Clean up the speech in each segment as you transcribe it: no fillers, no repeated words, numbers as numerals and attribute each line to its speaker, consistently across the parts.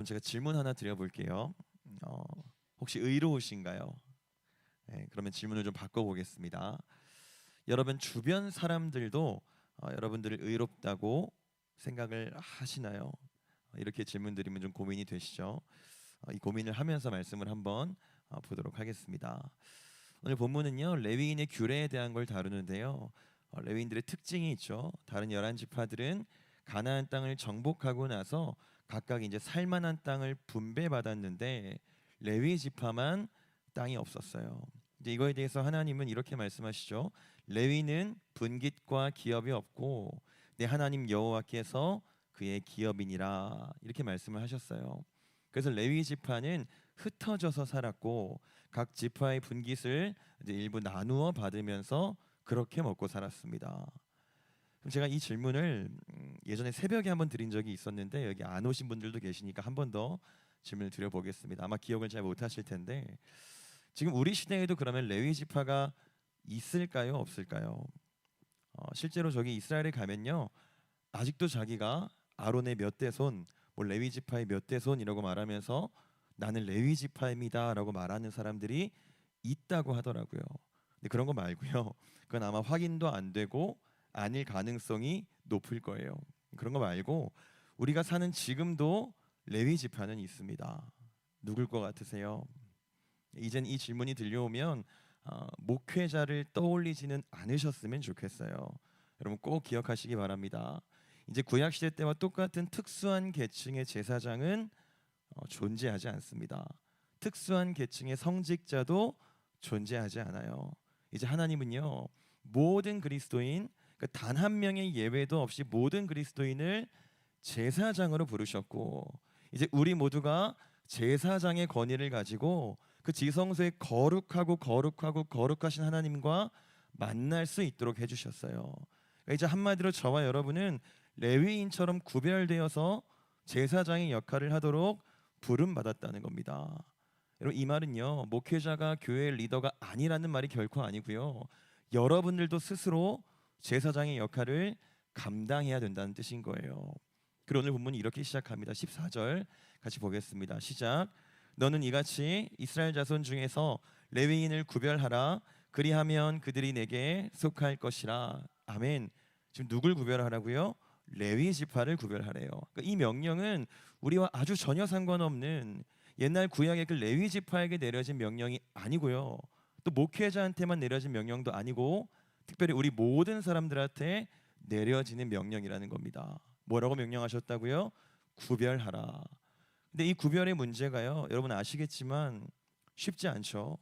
Speaker 1: 그럼 제가 질문 하나 드려볼게요. 어, 혹시 의로우신가요? 네, 그러면 질문을 좀 바꿔보겠습니다. 여러분 주변 사람들도 여러분들을 의롭다고 생각을 하시나요? 이렇게 질문 드리면 좀 고민이 되시죠? 이 고민을 하면서 말씀을 한번 보도록 하겠습니다. 오늘 본문은요 레위인의 규례에 대한 걸 다루는데요. 레위인들의 특징이 있죠. 다른 11지파들은 가나안 땅을 정복하고 나서 각각 이제 살만한 땅을 분배받았는데 레위 지파만 땅이 없었어요. 이제 이거에 대해서 하나님은 이렇게 말씀하시죠. 레위는 분깃과 기업이 없고 내 하나님 여호와께서 그의 기업이니라 이렇게 말씀을 하셨어요. 그래서 레위 지파는 흩어져서 살았고 각 지파의 분깃을 이제 일부 나누어 받으면서 그렇게 먹고 살았습니다. 그럼 제가 이 질문을 예전에 새벽에 한번 드린 적이 있었는데 여기 안 오신 분들도 계시니까 한 번 더 질문을 드려보겠습니다. 아마 기억을 잘 못하실 텐데 지금 우리 시대에도 그러면 레위 지파가 있을까요, 없을까요? 실제로 저기 이스라엘에 가면요 아직도 자기가 아론의 몇 대손, 뭐 레위 지파의 몇 대손이라고 말하면서 나는 레위 지파입니다라고 말하는 사람들이 있다고 하더라고요. 근데 그런 거 말고요. 그건 아마 확인도 안 되고 아닐 가능성이 높을 거예요. 그런 거 말고 우리가 사는 지금도 레위 지파는 있습니다. 누굴 것 같으세요? 이젠 이 질문이 들려오면 목회자를 떠올리지는 않으셨으면 좋겠어요. 여러분 꼭 기억하시기 바랍니다. 이제 구약 시대 때와 똑같은 특수한 계층의 제사장은 존재하지 않습니다. 특수한 계층의 성직자도 존재하지 않아요. 이제 하나님은요 모든 그리스도인 단 한 명의 예외도 없이 모든 그리스도인을 제사장으로 부르셨고 이제 우리 모두가 제사장의 권위를 가지고 그 지성소에 거룩하신 하나님과 만날 수 있도록 해주셨어요. 그러니까 이제 한마디로 저와 여러분은 레위인처럼 구별되어서 제사장의 역할을 하도록 부름 받았다는 겁니다. 여러분 이 말은요 목회자가 교회의 리더가 아니라는 말이 결코 아니고요. 여러분들도 스스로 제사장의 역할을 감당해야 된다는 뜻인 거예요. 그리고 오늘 본문이 이렇게 시작합니다. 14절 같이 보겠습니다. 시작. 너는 이같이 이스라엘 자손 중에서 레위인을 구별하라. 그리하면 그들이 내게 속할 것이라. 아멘. 지금 누굴 구별하라고요? 레위 지파를 구별하래요. 그러니까 이 명령은 우리와 아주 전혀 상관없는 옛날 구약의 그 레위 지파에게 내려진 명령이 아니고요. 또 목회자한테만 내려진 명령도 아니고 특별히 우리 모든 사람들한테 내려지는 명령이라는 겁니다. 뭐라고 명령하셨다고요? 구별하라. 근데 이 구별의 문제가요, 여러분 아시겠지만 쉽지 않죠.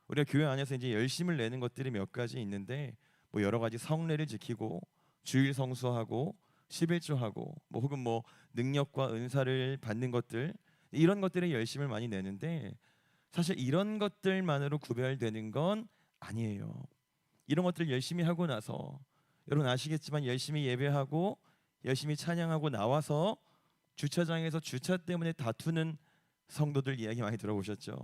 Speaker 1: 우리가 교회 안에서 이제 열심을 내는 것들이 몇 가지 있는데 뭐 여러 가지 성례를 지키고 주일 성수하고 11조하고 뭐 혹은 뭐 능력과 은사를 받는 것들 이런 것들에 열심을 많이 내는데 사실 이런 것들만으로 구별되는 건 아니에요. 이런 것들을 열심히 하고 나서 여러분 아시겠지만 열심히 예배하고 열심히 찬양하고 나와서 주차장에서 주차 때문에 다투는 성도들 이야기 많이 들어보셨죠?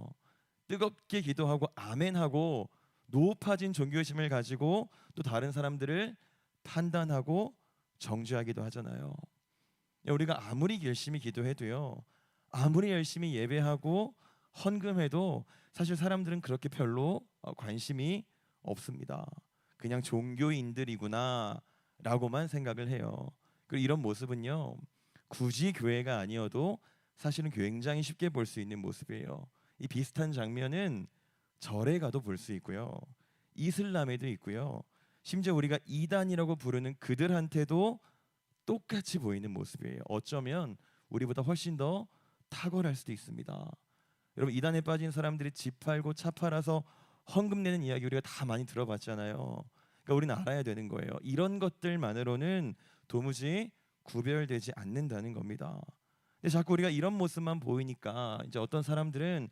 Speaker 1: 뜨겁게 기도하고 아멘하고 높아진 종교심을 가지고 또 다른 사람들을 판단하고 정죄하기도 하잖아요. 우리가 아무리 열심히 기도해도요, 아무리 열심히 예배하고 헌금해도 사실 사람들은 그렇게 별로 관심이 없습니다. 그냥 종교인들이구나 라고만 생각을 해요. 그리고 이런 모습은요 굳이 교회가 아니어도 사실은 굉장히 쉽게 볼 수 있는 모습이에요. 이 비슷한 장면은 절에 가도 볼 수 있고요, 이슬람에도 있고요, 심지어 우리가 이단이라고 부르는 그들한테도 똑같이 보이는 모습이에요. 어쩌면 우리보다 훨씬 더 탁월할 수도 있습니다. 여러분 이단에 빠진 사람들이 집 팔고 차 팔아서 헌금 내는 이야기 우리가 다 많이 들어봤잖아요. 그러니까 우리는 알아야 되는 거예요. 이런 것들만으로는 도무지 구별되지 않는다는 겁니다. 근데 자꾸 우리가 이런 모습만 보이니까 이제 어떤 사람들은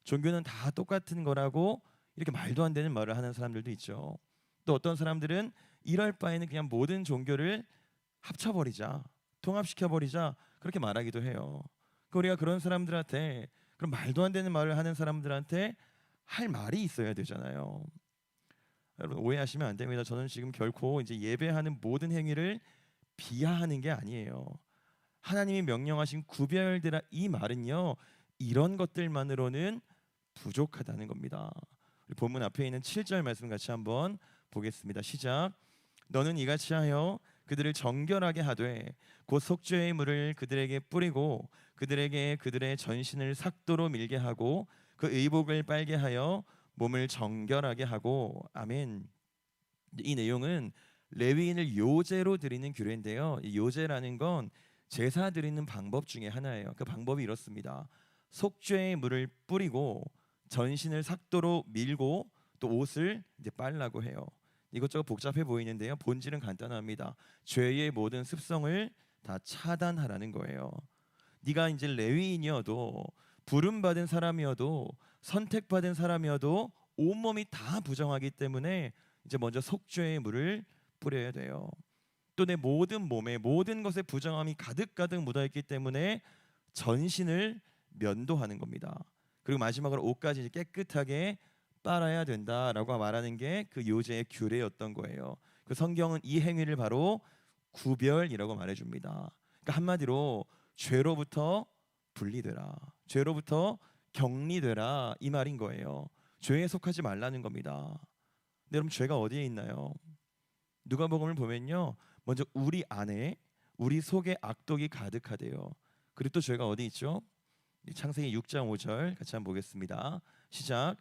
Speaker 1: 종교는 다 똑같은 거라고 이렇게 말도 안 되는 말을 하는 사람들도 있죠. 또 어떤 사람들은 이럴 바에는 그냥 모든 종교를 합쳐버리자, 통합시켜버리자 그렇게 말하기도 해요. 그 우리가 그런 사람들한테 그런 말도 안 되는 말을 하는 사람들한테 할 말이 있어야 되잖아요. 여러분 오해하시면 안 됩니다. 저는 지금 결코 이제 예배하는 모든 행위를 비하하는 게 아니에요. 하나님이 명령하신 구별되라 이 말은요, 이런 것들만으로는 부족하다는 겁니다. 우리 본문 앞에 있는 7절 말씀 같이 한번 보겠습니다. 시작. 너는 이같이 하여 그들을 정결하게 하되 곧 속죄의 물을 그들에게 뿌리고 그들에게 그들의 전신을 삭도로 밀게 하고 그 의복을 빨게 하여 몸을 정결하게 하고. 아멘. 이 내용은 레위인을 요제로 드리는 규례인데요. 이 요제라는 건 제사 드리는 방법 중에 하나예요. 그 방법이 이렇습니다. 속죄의 물을 뿌리고 전신을 삭도로 밀고 또 옷을 이제 빨라고 해요. 이것저것 복잡해 보이는데요. 본질은 간단합니다. 죄의 모든 습성을 다 차단하라는 거예요. 네가 이제 레위인이어도 부름 받은 사람이어도 선택받은 사람이어도 온몸이 다 부정하기 때문에 이제 먼저 속죄의 물을 뿌려야 돼요. 또 내 모든 몸에 모든 것에 부정함이 가득가득 묻어있기 때문에 전신을 면도하는 겁니다. 그리고 마지막으로 옷까지 깨끗하게 빨아야 된다라고 말하는 게 그 요제의 규례였던 거예요. 그 성경은 이 행위를 바로 구별이라고 말해줍니다. 그러니까 한마디로 죄로부터 분리되라, 죄로부터 격리되라 이 말인 거예요. 죄에 속하지 말라는 겁니다. 근데 여러분, 죄가 어디에 있나요? 누가복음을 보면요, 먼저 우리 안에 우리 속에 악독이 가득하대요. 그리고 또 죄가 어디 있죠? 창세기 6장 5절 같이 한번 보겠습니다. 시작.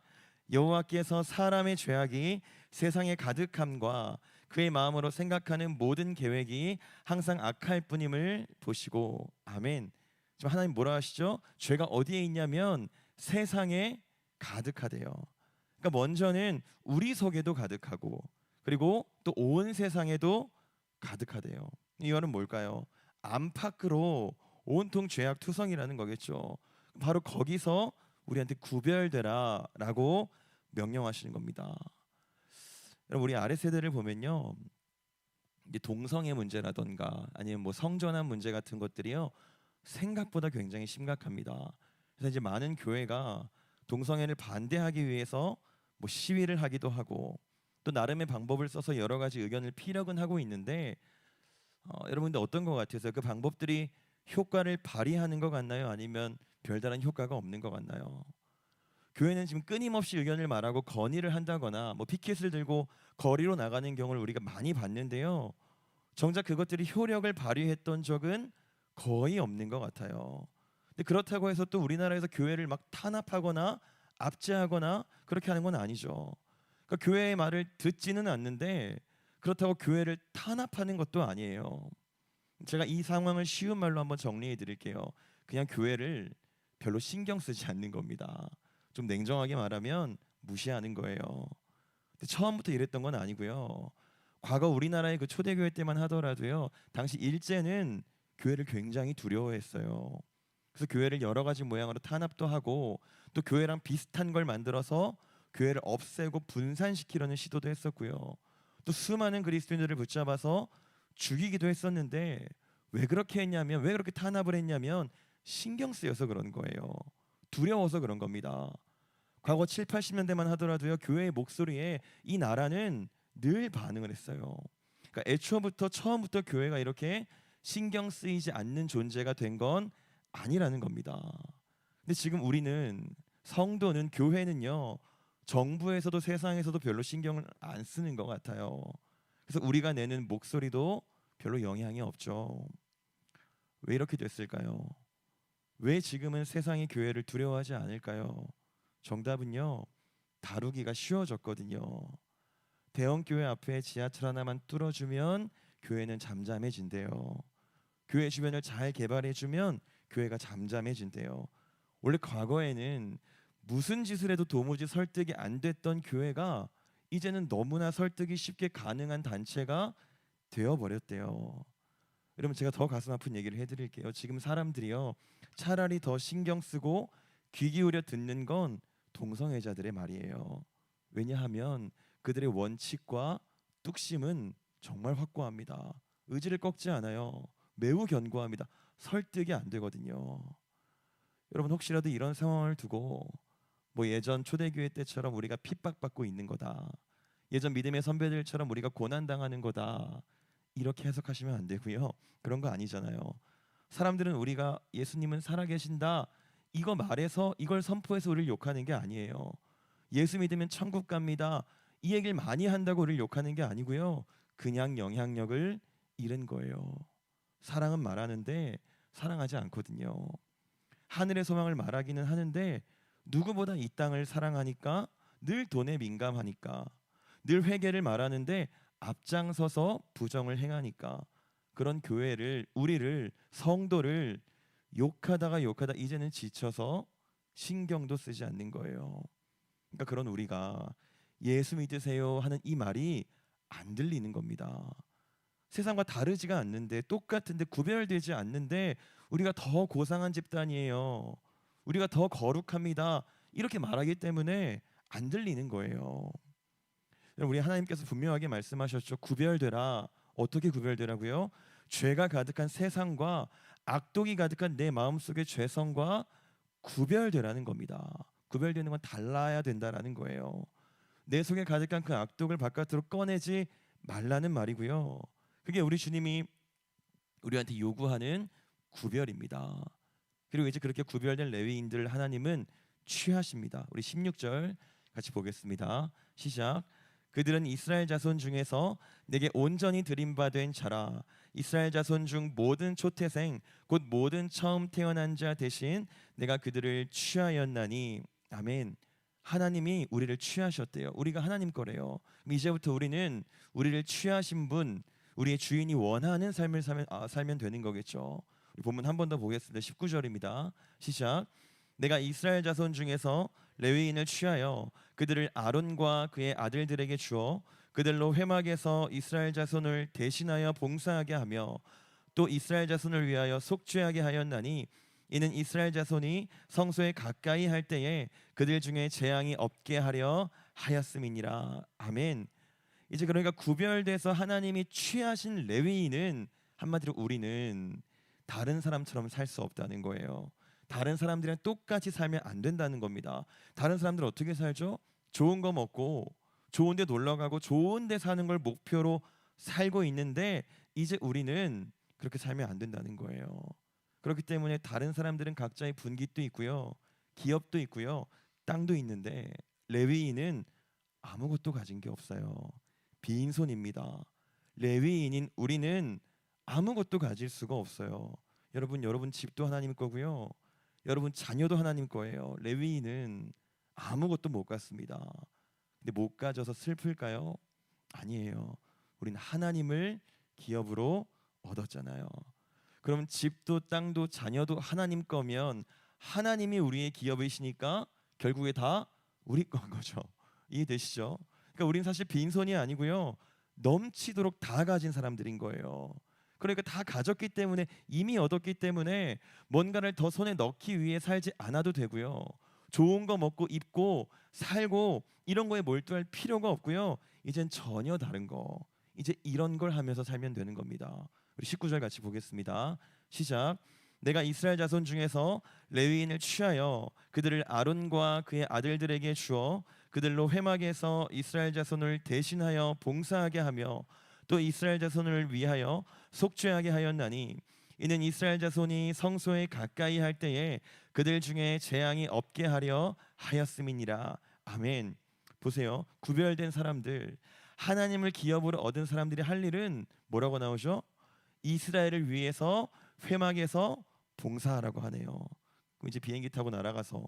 Speaker 1: 여호와께서 사람의 죄악이 세상에 가득함과 그의 마음으로 생각하는 모든 계획이 항상 악할 뿐임을 보시고. 아멘. 지금 하나님 뭐라 하시죠? 죄가 어디에 있냐면 세상에 가득하대요. 그러니까 먼저는 우리 속에도 가득하고 그리고 또 온 세상에도 가득하대요. 이 말은 뭘까요? 안팎으로 온통 죄악 투성이라는 거겠죠. 바로 거기서 우리한테 구별되라라고 명령하시는 겁니다. 여러분, 우리 아래 세대를 보면요, 이제 동성애 문제라던가 아니면 뭐 성전환 문제 같은 것들이요, 생각보다 굉장히 심각합니다. 그래서 이제 많은 교회가 동성애를 반대하기 위해서 뭐 시위를 하기도 하고 또 나름의 방법을 써서 여러 가지 의견을 피력은 하고 있는데, 여러분들 어떤 것 같아서 그 방법들이 효과를 발휘하는 것 같나요? 아니면 별다른 효과가 없는 것 같나요? 교회는 지금 끊임없이 의견을 말하고 건의를 한다거나 뭐 피켓을 들고 거리로 나가는 경우를 우리가 많이 봤는데요. 정작 그것들이 효력을 발휘했던 적은 거의 없는 것 같아요. 근데 그렇다고 해서 또 우리나라에서 교회를 막 탄압하거나 압제하거나 그렇게 하는 건 아니죠. 그러니까 교회의 말을 듣지는 않는데 그렇다고 교회를 탄압하는 것도 아니에요. 제가 이 상황을 쉬운 말로 한번 정리해 드릴게요. 그냥 교회를 별로 신경 쓰지 않는 겁니다. 좀 냉정하게 말하면 무시하는 거예요. 근데 처음부터 이랬던 건 아니고요. 과거 우리나라의 그 초대교회 때만 하더라도요, 당시 일제는 교회를 굉장히 두려워했어요. 그래서 교회를 여러 가지 모양으로 탄압도 하고 또 교회랑 비슷한 걸 만들어서 교회를 없애고 분산시키려는 시도도 했었고요. 또 수많은 그리스도인들을 붙잡아서 죽이기도 했었는데, 왜 그렇게 했냐면, 왜 그렇게 탄압을 했냐면 신경 쓰여서 그런 거예요. 두려워서 그런 겁니다. 과거 7, 80년대만 하더라도요, 교회의 목소리에 이 나라는 늘 반응을 했어요. 그러니까 애초부터 처음부터 교회가 이렇게 신경 쓰이지 않는 존재가 된 건 아니라는 겁니다. 근데 지금 우리는, 성도는, 교회는요, 정부에서도 세상에서도 별로 신경을 안 쓰는 것 같아요. 그래서 우리가 내는 목소리도 별로 영향이 없죠. 왜 이렇게 됐을까요? 왜 지금은 세상이 교회를 두려워하지 않을까요? 정답은요, 다루기가 쉬워졌거든요. 대형 교회 앞에 지하철 하나만 뚫어주면 교회는 잠잠해진대요. 교회 주변을 잘 개발해주면 교회가 잠잠해진대요. 원래 과거에는 무슨 짓을 해도 도무지 설득이 안 됐던 교회가 이제는 너무나 설득이 쉽게 가능한 단체가 되어버렸대요. 여러분, 제가 더 가슴 아픈 얘기를 해드릴게요. 지금 사람들이요, 차라리 더 신경 쓰고 귀 기울여 듣는 건 동성애자들의 말이에요. 왜냐하면 그들의 원칙과 뚝심은 정말 확고합니다. 의지를 꺾지 않아요. 매우 견고합니다. 설득이 안 되거든요. 여러분, 혹시라도 이런 상황을 두고 뭐 예전 초대교회 때처럼 우리가 핍박받고 있는 거다, 예전 믿음의 선배들처럼 우리가 고난당하는 거다, 이렇게 해석하시면 안 되고요. 그런 거 아니잖아요. 사람들은 우리가 예수님은 살아계신다 이거 말해서 이걸 선포해서 우리를 욕하는 게 아니에요. 예수 믿으면 천국 갑니다. 이 얘기를 많이 한다고 우리를 욕하는 게 아니고요. 그냥 영향력을 잃은 거예요. 사랑은 말하는데 사랑하지 않거든요. 하늘의 소망을 말하기는 하는데 누구보다 이 땅을 사랑하니까 늘 돈에 민감하니까 늘 회개를 말하는데 앞장서서 부정을 행하니까 그런 교회를 우리를 성도를 욕하다 이제는 지쳐서 신경도 쓰지 않는 거예요. 그러니까 그런 우리가 예수 믿으세요 하는 이 말이 안 들리는 겁니다. 세상과 다르지가 않는데 똑같은데 구별되지 않는데 우리가 더 고상한 집단이에요. 우리가 더 거룩합니다. 이렇게 말하기 때문에 안 들리는 거예요. 우리 하나님께서 분명하게 말씀하셨죠. 구별되라. 어떻게 구별되라고요? 죄가 가득한 세상과 악독이 가득한 내 마음속의 죄성과 구별되라는 겁니다. 구별되는 건 달라야 된다라는 거예요. 내 속에 가득한 그 악독을 바깥으로 꺼내지 말라는 말이고요. 그게 우리 주님이 우리한테 요구하는 구별입니다. 그리고 이제 그렇게 구별된 레위인들을 하나님은 취하십니다. 우리 16절 같이 보겠습니다. 시작. 그들은 이스라엘 자손 중에서 내게 온전히 드림받은 자라. 이스라엘 자손 중 모든 초태생 곧 모든 처음 태어난 자 대신 내가 그들을 취하였나니. 아멘. 하나님이 우리를 취하셨대요. 우리가 하나님 거래요. 그럼 이제부터 우리는 우리를 취하신 분, 우리의 주인이 원하는 삶을 살면 되는 거겠죠. 우리 본문 한 번 더 보겠습니다. 19절입니다. 시작. 내가 이스라엘 자손 중에서 레위인을 취하여 그들을 아론과 그의 아들들에게 주어 그들로 회막에서 이스라엘 자손을 대신하여 봉사하게 하며 또 이스라엘 자손을 위하여 속죄하게 하였나니 이는 이스라엘 자손이 성소에 가까이 할 때에 그들 중에 재앙이 없게 하려 하였음이니라. 아멘. 이제 그러니까 구별돼서 하나님이 취하신 레위인은 한마디로 우리는 다른 사람처럼 살 수 없다는 거예요. 다른 사람들이랑 똑같이 살면 안 된다는 겁니다. 다른 사람들은 어떻게 살죠? 좋은 거 먹고 좋은 데 놀러 가고 좋은 데 사는 걸 목표로 살고 있는데 이제 우리는 그렇게 살면 안 된다는 거예요. 그렇기 때문에 다른 사람들은 각자의 분깃도 있고요. 기업도 있고요. 땅도 있는데 레위인은 아무것도 가진 게 없어요. 빈손입니다. 레위인인 우리는 아무것도 가질 수가 없어요. 여러분 집도 하나님 거고요. 여러분 자녀도 하나님 거예요. 레위인은 아무것도 못 갖습니다. 근데 못 가져서 슬플까요? 아니에요. 우리는 하나님을 기업으로 얻었잖아요. 그럼 집도 땅도 자녀도 하나님 거면 하나님이 우리의 기업이시니까 결국에 다 우리 건 거죠. 이해되시죠? 그러니까 우리는 사실 빈손이 아니고요. 넘치도록 다 가진 사람들인 거예요. 그러니까 다 가졌기 때문에 이미 얻었기 때문에 뭔가를 더 손에 넣기 위해 살지 않아도 되고요. 좋은 거 먹고 입고 살고 이런 거에 몰두할 필요가 없고요. 이젠 전혀 다른 거. 이제 이런 걸 하면서 살면 되는 겁니다. 우리 19절 같이 보겠습니다. 시작. 내가 이스라엘 자손 중에서 레위인을 취하여 그들을 아론과 그의 아들들에게 주어 그들로 회막에서 이스라엘 자손을 대신하여 봉사하게 하며 또 이스라엘 자손을 위하여 속죄하게 하였나니 이는 이스라엘 자손이 성소에 가까이 할 때에 그들 중에 재앙이 없게 하려 하였음이니라. 아멘. 보세요. 구별된 사람들, 하나님을 기업으로 얻은 사람들이 할 일은 뭐라고 나오죠? 이스라엘을 위해서 회막에서 봉사하라고 하네요. 그럼 이제 비행기 타고 날아가서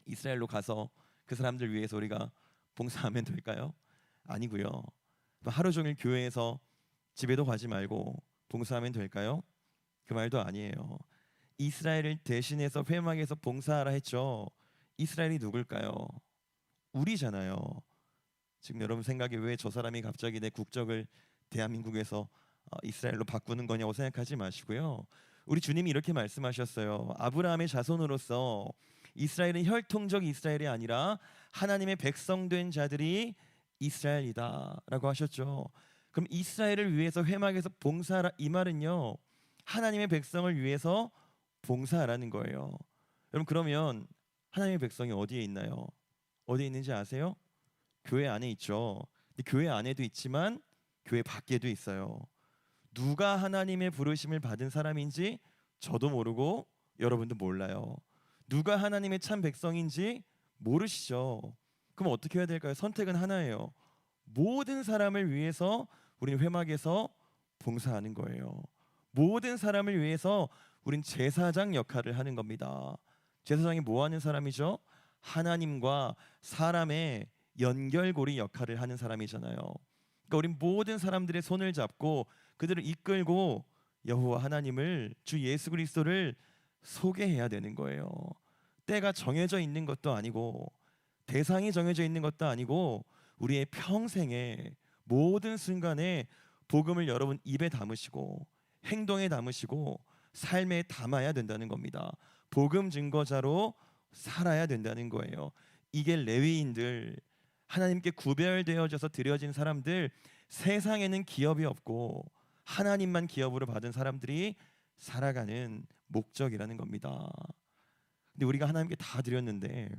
Speaker 1: 이스라엘로 가서 그 사람들 위해서 우리가 봉사하면 될까요? 아니고요. 하루 종일 교회에서 집에도 가지 말고 봉사하면 될까요? 그 말도 아니에요. 이스라엘을 대신해서 회막에서 봉사하라 했죠. 이스라엘이 누굴까요? 우리잖아요. 지금 여러분 생각에 왜 저 사람이 갑자기 내 국적을 대한민국에서 이스라엘로 바꾸는 거냐고 생각하지 마시고요. 우리 주님이 이렇게 말씀하셨어요. 아브라함의 자손으로서 이스라엘은 혈통적 이스라엘이 아니라 하나님의 백성된 자들이 이스라엘이다라고 하셨죠. 그럼 이스라엘을 위해서 회막에서 봉사하라 이 말은요. 하나님의 백성을 위해서 봉사하라는 거예요. 여러분 그러면 하나님의 백성이 어디에 있나요? 어디에 있는지 아세요? 교회 안에 있죠. 근데 교회 안에도 있지만 교회 밖에도 있어요. 누가 하나님의 부르심을 받은 사람인지 저도 모르고 여러분도 몰라요. 누가 하나님의 참 백성인지 모르시죠. 그럼 어떻게 해야 될까요? 선택은 하나예요. 모든 사람을 위해서 우리는 회막에서 봉사하는 거예요. 모든 사람을 위해서 우린 제사장 역할을 하는 겁니다. 제사장이 뭐 하는 사람이죠? 하나님과 사람의 연결고리 역할을 하는 사람이잖아요. 그러니까 우린 모든 사람들의 손을 잡고 그들을 이끌고 여호와 하나님을, 주 예수 그리스도를 소개해야 되는 거예요. 때가 정해져 있는 것도 아니고 대상이 정해져 있는 것도 아니고 우리의 평생에 모든 순간에 복음을 여러분 입에 담으시고 행동에 담으시고 삶에 담아야 된다는 겁니다. 복음 증거자로 살아야 된다는 거예요. 이게 레위인들, 하나님께 구별되어져서 드려진 사람들, 세상에는 기업이 없고 하나님만 기업으로 받은 사람들이 살아가는 목적이라는 겁니다. 근데 우리가 하나님께 다 드렸는데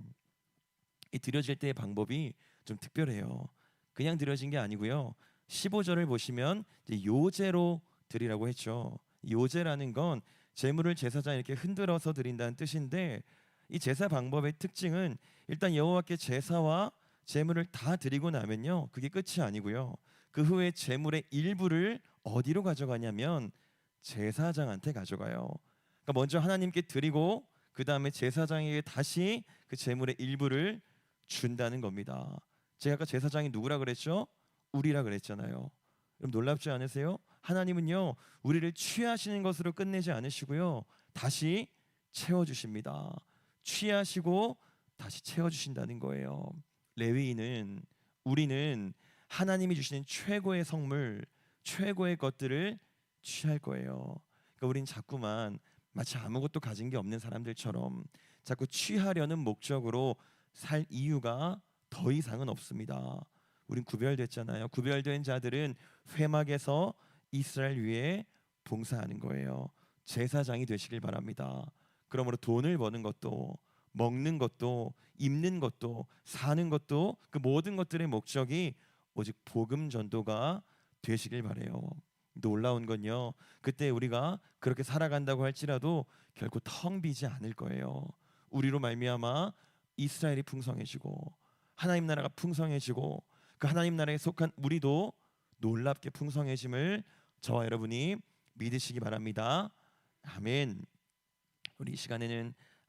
Speaker 1: 이 드려질 때의 방법이 좀 특별해요. 그냥 드려진 게 아니고요. 15절을 보시면 이제 요제로 드리라고 했죠. 요제라는 건 제물을 제사장에 이렇게 흔들어서 드린다는 뜻인데, 이 제사 방법의 특징은 일단 여호와께 제사와 제물을 다 드리고 나면요, 그게 끝이 아니고요. 그 후에 제물의 일부를 어디로 가져가냐면 제사장한테 가져가요. 그러니까 먼저 하나님께 드리고 그 다음에 제사장에게 다시 그 제물의 일부를 준다는 겁니다. 제가 아까 제사장이 누구라 그랬죠? 우리라 그랬잖아요. 그럼 놀랍지 않으세요? 하나님은요, 우리를 취하시는 것으로 끝내지 않으시고요, 다시 채워주십니다. 취하시고 다시 채워주신다는 거예요. 레위인은, 우리는 하나님이 주시는 최고의 선물, 최고의 것들을 취할 거예요. 그러니까 우린 자꾸만 마치 아무것도 가진 게 없는 사람들처럼 자꾸 취하려는 목적으로 살 이유가 더 이상은 없습니다. 우린 구별됐잖아요. 구별된 자들은 회막에서 이스라엘 위에 봉사하는 거예요. 제사장이 되시길 바랍니다. 그러므로 돈을 버는 것도, 먹는 것도, 입는 것도, 사는 것도, 그 모든 것들의 목적이 오직 복음 전도가 되시길 바래요. 놀라운 건요, 그때 우리가 그렇게 살아간다고 할지라도 결코 텅 비지 않을 거예요. 우리로 말미암아 이스라엘이 풍성해지고 하나님 나라가 풍성해지고 그 하나님 나라에 속한 우리도 놀랍게 풍성해짐을 저와 여러분이 믿으시기 바랍니다. 아멘. 우리 이 시간에는